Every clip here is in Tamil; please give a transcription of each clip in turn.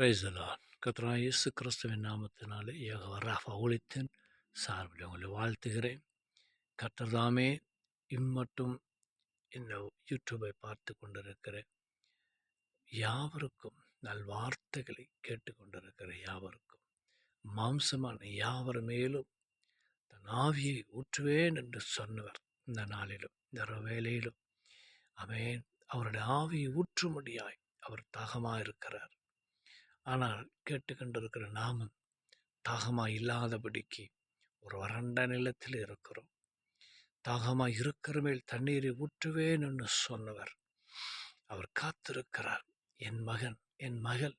Praise the Lord. கர்த்தராகிய இயேசு கிறிஸ்துவின் நாமத்தினாலே யெகோவா ராஃபா ஊழியத்தின் சார்பில் உங்களை வாழ்த்துகிறேன். கர்த்தர் தாமே இம்மட்டும் இந்த யூடியூபை பார்த்து கொண்டிருக்கிற யாவருக்கும் நல்வார்த்தைகளை கேட்டுக்கொண்டிருக்கிற யாவருக்கும் மாம்சமான யாவர் மேலும் தன் ஆவியை ஊற்றுவேன் என்று சொன்னவர் இந்த நாளிலும் இந்த வேளையிலும் அவன் அவருடைய ஆவியை ஊற்றும்படியாய் அவர் தாகமாயிருக்கிறார். ஆனால் கேட்டுக்கொண்டிருக்கிற நாமும் தாகமாய் இல்லாதபடிக்கு ஒரு வறண்ட நிலத்தில் இருக்கிறோம். தாகமாய் இருக்கிற மேல் தண்ணீரை ஊற்றுவேன் என்று சொன்னவர் அவர் காத்திருக்கிறார். என் மகன் என் மகள்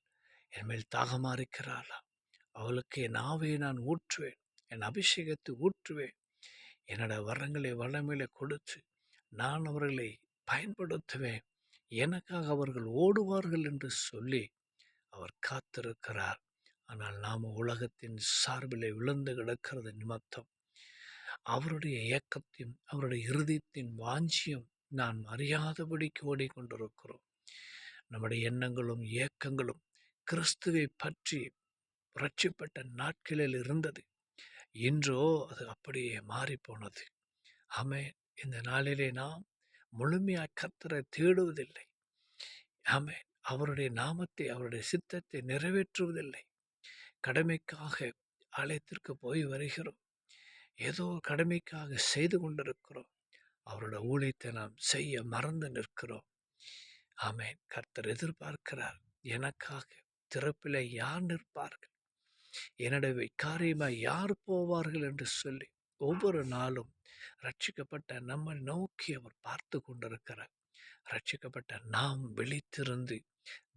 என் மேல் தாகமாக இருக்கிறாளா, அவளுக்கு என் ஆவியை நான் ஊற்றுவேன், என் அபிஷேகத்தை ஊற்றுவேன், என்னோட வரங்களை வளமையில கொடுத்து நான் அவர்களை பயன்படுத்துவேன், எனக்காக அவர்கள் ஓடுவார்கள் என்று சொல்லி அவர் காத்திருக்கிறார். ஆனால் நாம் உலகத்தின் சார்பிலே விழுந்து கிடக்கிறது நிமித்தம் அவருடைய ஏக்கத்தையும் அவருடைய இருதயத்தின் வாஞ்சியும் நாம் அறியாதபடிக்கு ஓடிக்கொண்டிருக்கிறோம். நம்முடைய எண்ணங்களும் ஏக்கங்களும் கிறிஸ்துவை பற்றி ரட்சிப்பட்ட நாட்களில் இருந்தது. இன்றோ அது அப்படியே மாறிப்போனது. ஆமென். இந்த நாளிலே நாம் முழுமையாக கர்த்தரை தேடுவதில்லை. ஆமென். அவருடைய நாமத்தை அவருடைய சித்தத்தை நிறைவேற்றுவதில்லை. கடமைக்காக ஆலயத்திற்கு போய் வருகிறோம், ஏதோ கடமைக்காக செய்து கொண்டிருக்கிறோம். அவரோட ஊழியத்தை நாம் செய்ய மறந்து நிற்கிறோம். ஆமென். கர்த்தர் எதிர்பார்க்கிறார், எனக்காக திறப்பில் யார் நிற்பார்கள், என்னுடைய காரியமாய் யார் போவார்கள் என்று சொல்லி ஒவ்வொரு நாளும் ரட்சிக்கப்பட்ட நம்மை நோக்கி அவர் பார்த்து கொண்டிருக்கிறார். ரட்சிக்கப்பட்ட நாம் விழித்திருந்து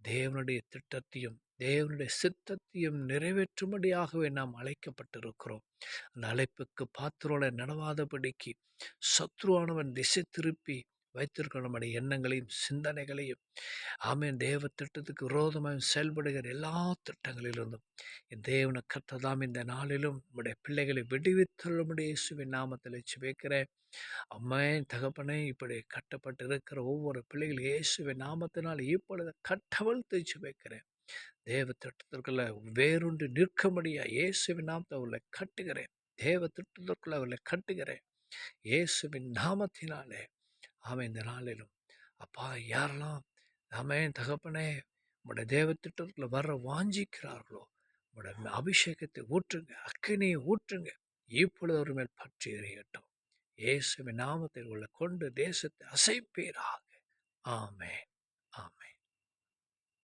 தேவனுடைய திட்டத்தையும் தேவனுடைய சித்தத்தையும் நிறைவேற்றும்படியாகவே நாம் அழைக்கப்பட்டிருக்கிறோம். அந்த அழைப்புக்கு பாத்திரோட நடவாதபடிக்கு சத்ருவானவன் திசை திருப்பி வைத்திருக்கிற நம்முடைய எண்ணங்களையும் சிந்தனைகளையும் ஆமென் தேவ திட்டத்துக்கு விரோதமாக செயல்படுகிற எல்லா திட்டங்களிலிருந்தும் என் தேவனை கர்த்ததாம் இந்த நாளிலும் நம்முடைய பிள்ளைகளை விடுவித்தருளும்படி இயேசுவின் நாமத்தில் ஜெபிக்கிறேன். அம்மையின் தகப்பனே, இப்படி கட்டப்பட்டு இருக்கிற ஒவ்வொரு பிள்ளைகள் இயேசுவின் நாமத்தினால் இப்பொழுது கட்டவிழ்த்து ஜெபிக்கிறேன். தேவ திட்டத்திற்குள்ள வேறொன்று நிற்கும்படியா இயேசுவின் நாமத்தை அவர்களை கட்டுகிறேன். தேவ திட்டத்திற்குள்ள அவர்களை கட்டுகிறேன் இயேசுவின் நாமத்தினாலே. ஆமென். இந்த நாளிலும் அப்பா, யாரெல்லாம் ஆமென் தகப்பனே உங்களுடைய தேவ திட்டத்துக்குள்ள வர வாஞ்சிக்கிறார்களோ உங்களுடைய அபிஷேகத்தை ஊற்றுங்க, அக்கினியை ஊற்றுங்க, இப்பொழுது ஒரு மேல் பற்றி எறியட்டும். இயேசுவின் நாமத்தில் உள்ள கொண்டு தேசத்தை அசைப்பீராக. ஆமென்.